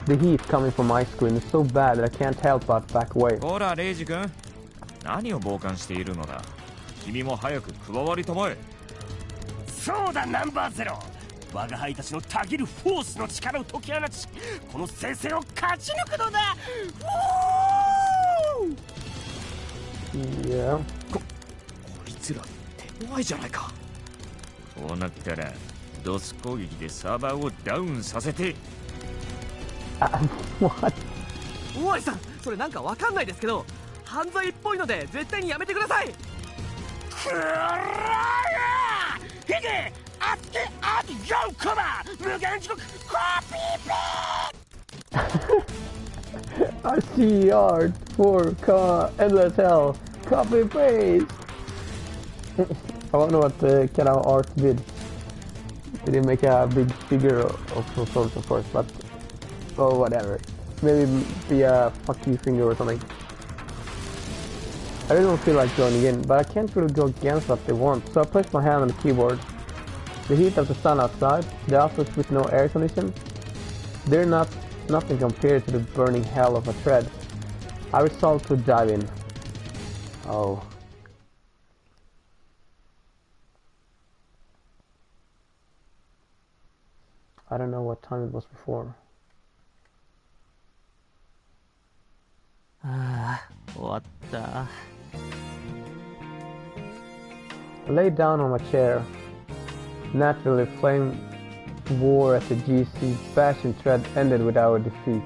The heat coming from my screen is so bad that I can't help but back away. ほら、レイジ君、何を傍観しているのだ。君も早く加わりたまえ。そうだ、ナンバーゼロ。我が輩たちのたぎるフォースの力を解き放ち、この聖戦を勝ち抜くのだ。Yeah. こいつら手強いじゃないか。こうなったらドス攻撃でサーバーをダウンさせて。What? 尾張さん、それなんかわかんないですけど、犯罪っぽいので絶対にやめてください。くらや！ヒゲ、あつけあつ4コマ、無限地獄コピーペI see art for endless hell. Copy paste. I wonder what kind of art did. They didn't make a big figure of themselves, of course, but oh, whatever. Maybe be a fuck you finger or something. I really don't feel like joining in, but I can't really go against what they want, so I place my hand on the keyboard. The heat of the sun outside, the office with no air condition, they're nothing compared to the burning hell of a thread. I resolve to dive in. Oh. I don't know what time it was before. ああ、終わった。I lay down on my chair. Naturally, flame war at the GC Bastion thread ended with our defeat.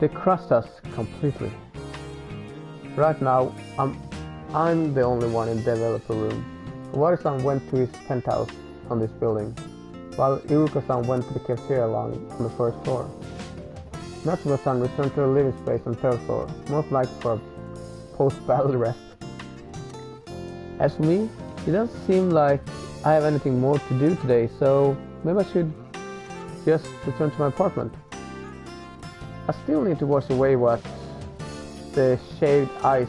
They crushed us completely. Right now, I'm the only one in the developer room. Wari-san went to his penthouse on this building, while Iruka-san went to the cafeteria lounge on the first floor. Natsume-san returned to the living space on the third floor, most likely for a post-battle rest. As for me, it doesn't seem like I have anything more to do today, so maybe I should just return to my apartment. I still need to wash away what the shaved ice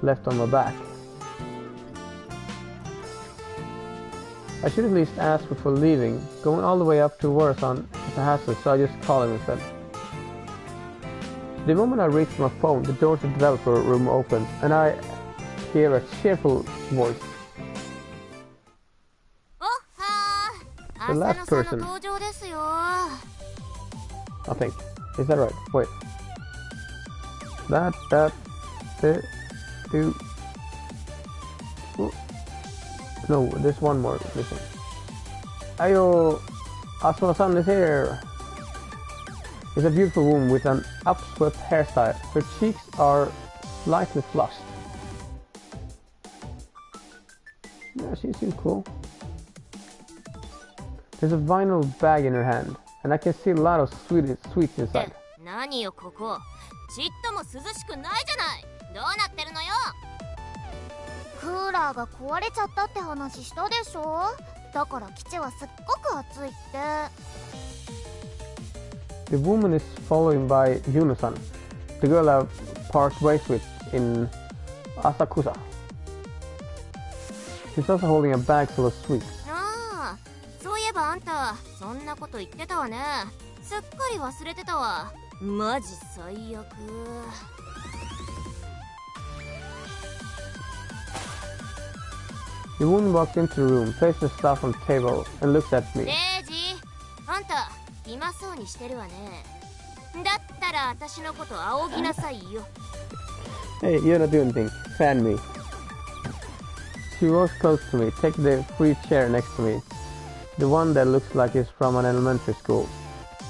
left on my back. I should at least ask before leaving. Going all the way up to Wari-san is a hassle, so I just call him instead. The moment I reach my phone, the door to the developer room opens, and I hear a cheerful voice. The last person. I think. Is that right? Wait. No, there's one more missing. Ayo, Asuna-san is here. It's a beautiful woman with an upswept hairstyle. Her cheeks are slightly flushed. Yeah, she seems cool. There's a vinyl bag in her hand, and I can see a lot of sweets inside. 何よここ。ちっとも涼しくないじゃない。どうなってるのよ。クーラーが壊れちゃったって話したでしょ。だから基地はすっごく暑いって。The woman is followed by Yuno-san, the girl I parted ways with in Asakusa. She's also holding a bag full of sweets. ああ、そういえばあんたそんなこと言ってたわね。すっかり忘れてたわ。マジ最悪。The woman walks into the room, places her stuff on the table, and looks at me. レイジ、あんた暇そうにしてるわね。だったら私のこと仰ぎなさいよ。Hey, you're not doing anything. Fan me. She walks close to me, takes the free chair next to me, the one that looks like it's from an elementary school,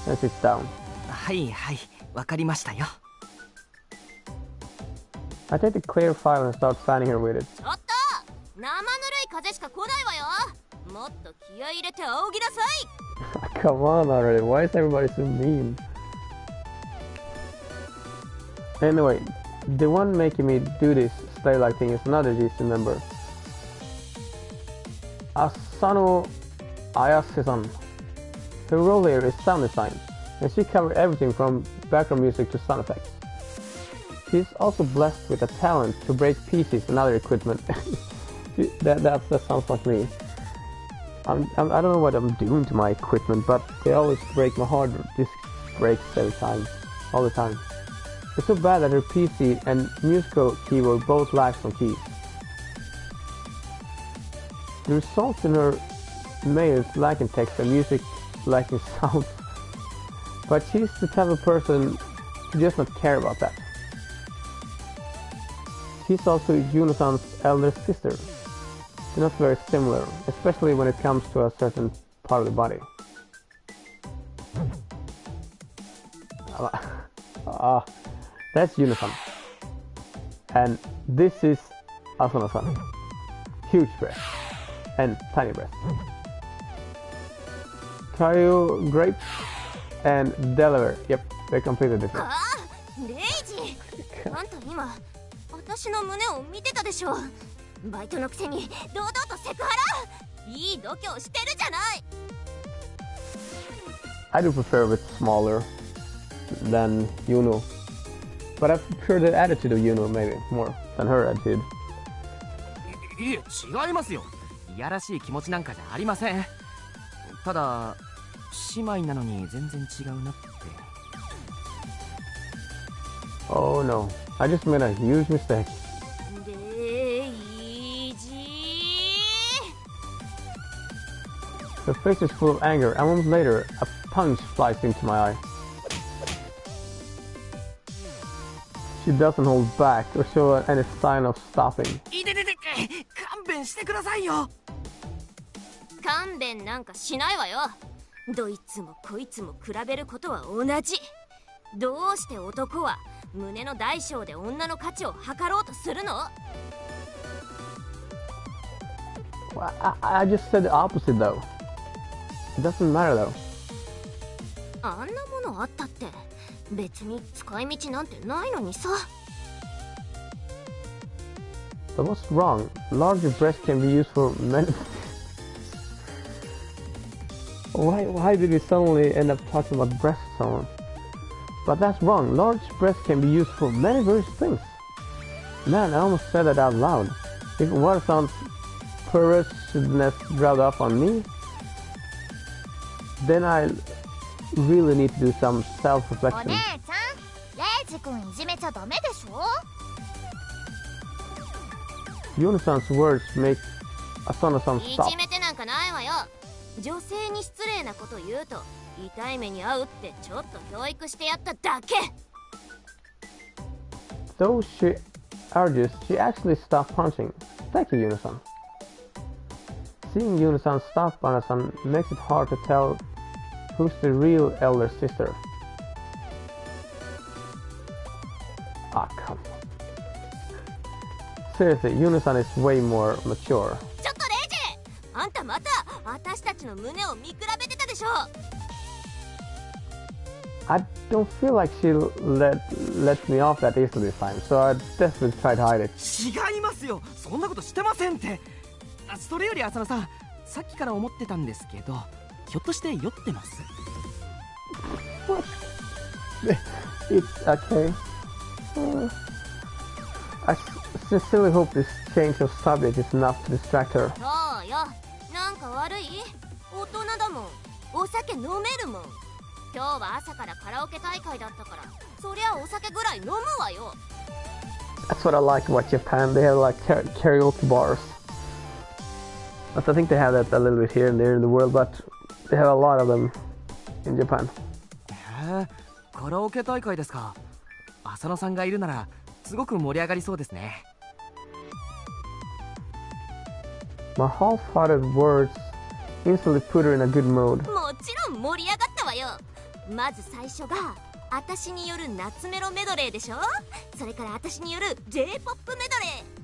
and sits down. はいはい、わかりましたよ。I take the clear file and start fanning her with it. ちょっと生ぬるい風しか来ないわよ。もっと気合い入れて仰ぎなさい。Come on already, why is everybody so mean? Anyway, the one making me do this slave-like thing is another GC member. Asano Ayase-san. Her role here is sound design, and she covers everything from background music to sound effects. She's also blessed with a talent to break PCs and other equipment. that sounds like me. I don't know what I'm doing to my equipment, but they always break. My hard disk breaks every time, all the time. It's so bad that her PC and musical keyboard both lack some keys. The result in her mail is lacking text and music lacking sound. But she's the type of person who does not care about that. She's also Yuno-san's elder sister. They're not very similar, especially when it comes to a certain part of the body. That's Yuno-san. And this is Asuna-san. Huge breast. And tiny breast. Kaio, grape, and Delaware. Yep, they're completely different. レイジ、あんた今私の胸を見てたでしょ。バイトのくせに堂々とセクハラ。いい度胸してるじゃない。I do prefer a bit smaller than Yuno, but I prefer the attitude of Yuno maybe more than her attitude. いえ、違いますよ。いやらしい気持ちなんかじゃありません。ただ姉妹なのに全然違うなって。Oh no, I just made a huge mistake. レイジ。 Her face is full of anger, and moments later, a punch flies into my eye. She doesn't hold back or show any sign of stopping. いててて、勘弁してくださいよ。勘弁なんかしないわよ。どいつもこいつも比べることは同じ。どうして男は胸の大小で女の価値を測ろうとするの？ I just said the opposite though. It doesn't matter though. あんなものあったって別に使い道なんてないのにさ。 But what's wrong? Larger breasts can be used for many. Why did we suddenly end up talking about breasts so? But that's wrong. Large breasts can be used for many various things. Man, I almost said that out loud. If what sounds perverseness rubbed off on me, then I really need to do some self-reflection. お姉ちゃん、レイジ君いじめちゃダメでしょ。 Yuno-san's words make Asano-san い stop. じめてなんかないわよ。女性に失礼なこと言うと痛い目に遭うってちょっと教育してやっただけ。 Though she argues, she actually stopped punching. Thank you, Yuno-san. Seeing Yuno-san stop Bana-san makes it hard to tell who's the real elder sister. Ah, come on. Seriously, Yuno-san is way more mature. ちょっとレイジ、あんたまた私たちの胸を見比べてたでしょ。I don't feel like she let me off that easily this time, so I definitely tried to hide it. 違いますよ、そんなことしてませんって。それより浅野さん、さっきから思ってたんですけど、ひょっとして酔ってます？ What? It's okay. I sincerely hope this change of subject is enough to distract her. そうよ、なんか悪い？大人だもん、お酒飲めるもん。今日は朝からカラオケ大会だったから、そりゃお酒ぐらい飲むわよ。 That's what I like about Japan. They have like karaoke bars. But I think they have that a little bit here and there in the world, but they have a lot of them in Japan. へえ、カラオケ大会ですか。浅野さんがいるならすごく盛り上がりそうですね。My half-hearted words instantly put her in a good mood. もちろん盛り上がったわよ。まず最初が私による夏メロメドレーでしょ。それから私による J-POP メドレー、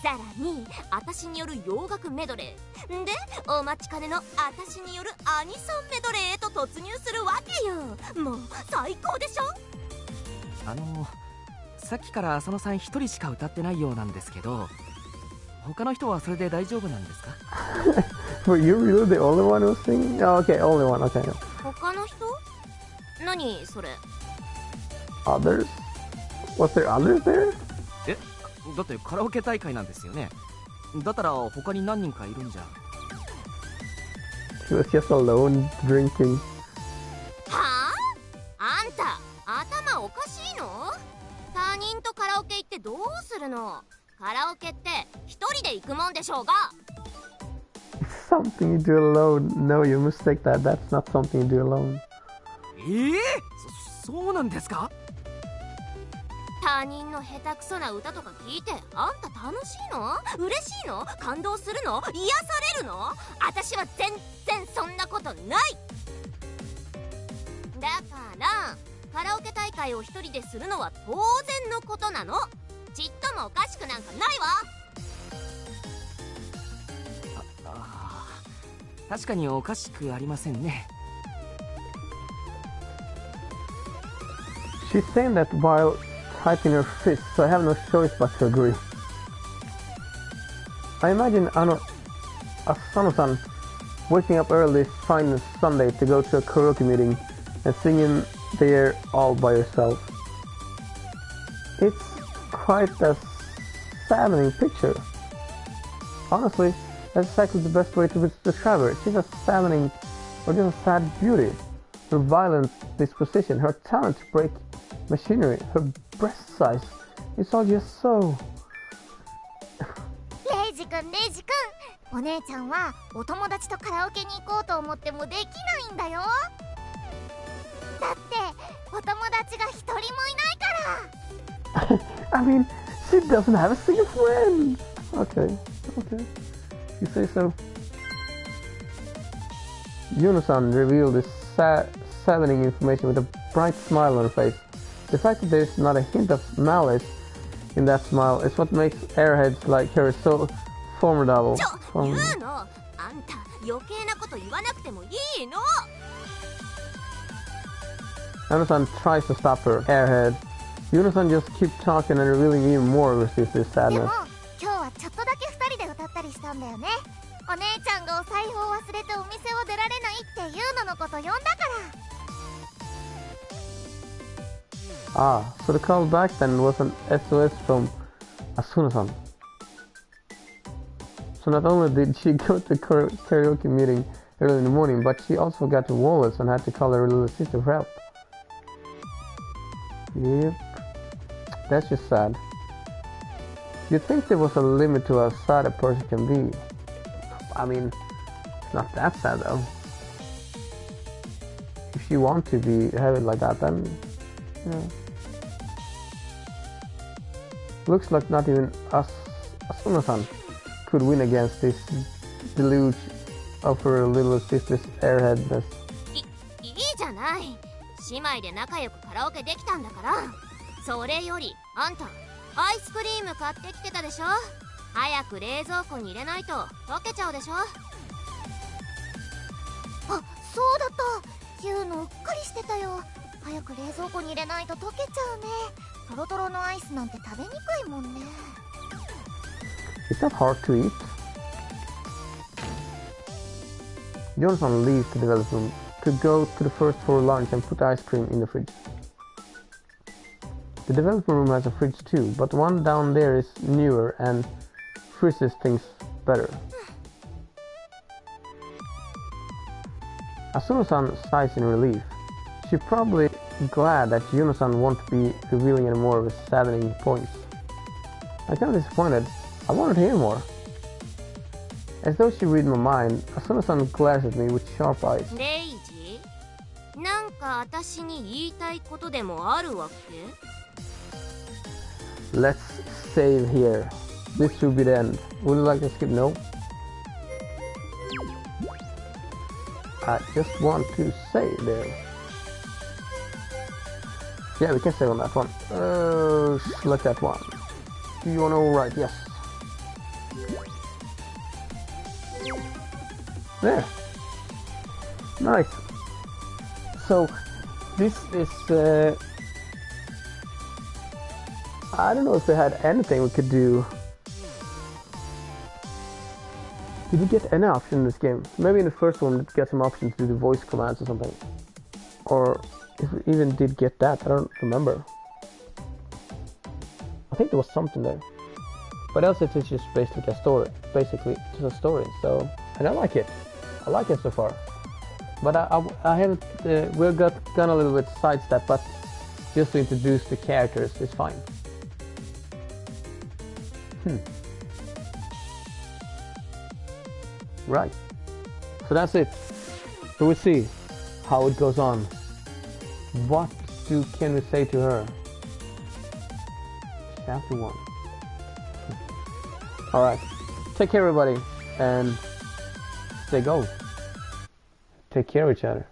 さらに私による洋楽メドレーで、お待ちかねの私によるアニソンメドレーへと突入するわけよ。もう最高でしょ。さっきから浅野さん一人しか歌ってないようなんですけど、他の人はそれで大丈夫なんですか？ Were you really the only one who was singing? Oh, okay, only one, okay. 他の人？何それ？ Others? Was there others there? え、だってカラオケ大会なんですよね。だったら他に何人かいるんじゃ。 She was just alone drinking. はあ？あんた頭おかしいの？他人とカラオケ行ってどうするの？カラオケって一人で行くもんでしょうが。 It's something you do alone. No, you mistake that. That's not something you do alone. そうなんですか？他人の下手くそな歌とか聞いてあんた楽しいの？嬉しいの？感動するの？癒されるの？私は全然そんなことない。だからカラオケ大会を一人でするのは当然のことなの。ちっともおかしくなんかないわ。確かにおかしくありませんね。 She's saying that while typing her fist, so I have no choice but to agree. I imagine Asano-san waking up early this fine Sunday to go to a karaoke meeting and singing there all by herself. It's quite a saddening picture. Honestly, that's exactly the best way to describe her. She's a saddening, or just a sad beauty. Her violent disposition, her talent to break machinery, her breast size, it's all just so... レイジ君、お姉ちゃんはお友達とカラオケに行こうと思ってもできないんだよ。だってお友達が一人もいないから。I mean, she doesn't have a single friend. Okay. You say so. Yuno-san revealed this saddening information with a bright smile on her face. The fact that there's not a hint of malice in that smile is what makes airheads like her so formidable. 言うの？あんた余計なこと言わなくてもいいの。Yuno-san tries to stop her. Airhead. Yuno-san just keeps talking and revealing even more of her sister's でも sadness. 今日はちょっとだけ二人で歌ったりしたんだよね。お姉ちゃんがお財布を忘れてお店を出られないっていうののこと呼んだから。Ah, so the call back then was an SOS from Asuna-san. So not only did she go to karaoke meeting early in the morning, but she also got to Wallace and had to call her little sister for help. Yep, that's just sad. You'd think there was a limit to how sad a person can be. I mean, it's not that sad though. If you want to have it like that, then, you know. Looks like not even Asuna-san could win against this deluge of her little sister's airheadness. いいじゃない。姉妹で仲良くカラオケできたんだから。それよりあんたアイスクリーム買ってきてたでしょ。早く冷蔵庫に入れないと溶けちゃうでしょ。あ、そうだった。ユウのうっかりしてたよ。早く冷蔵庫に入れないと溶けちゃうね。トロトロのアイスなんて食べにくいもんね。It's not hard to eat. Johnson leaves the development room to go to the first floor lunch and put ice cream in the fridge. The development room has a fridge too, but the one down there is newer and freezes things better. Asuno-san sighs in relief. She's probably glad that Juno-san won't be revealing any more of his saddening points. I'm kind of disappointed. I wanted to hear more. As though she read my mind, Asuno-san glares at me with sharp eyes. レイジ、なんか私に言いたいことでもあるわけ？ Let's save here. This should be the end. Would you like to skip? No. I just want to save there. Yeah, we can save on that one. Select that one. Do you want to overwrite? Yes. There. Nice. So, this is... I don't know if we had anything we could do. Did we get any option in this game? Maybe in the first one we get some options to do the voice commands or something. Or if we even did get that, I don't remember. I think there was something there. But else it is just basically a story. Basically, just a story. So, and I like it. I like it so far. But I haven't, we've gone a little bit sidestep, but just to introduce the characters is fine. Right. So that's it. So we'll see how it goes on. What can we say to her? Chapter 1. Alright. Take care everybody and stay gold. Take care of each other.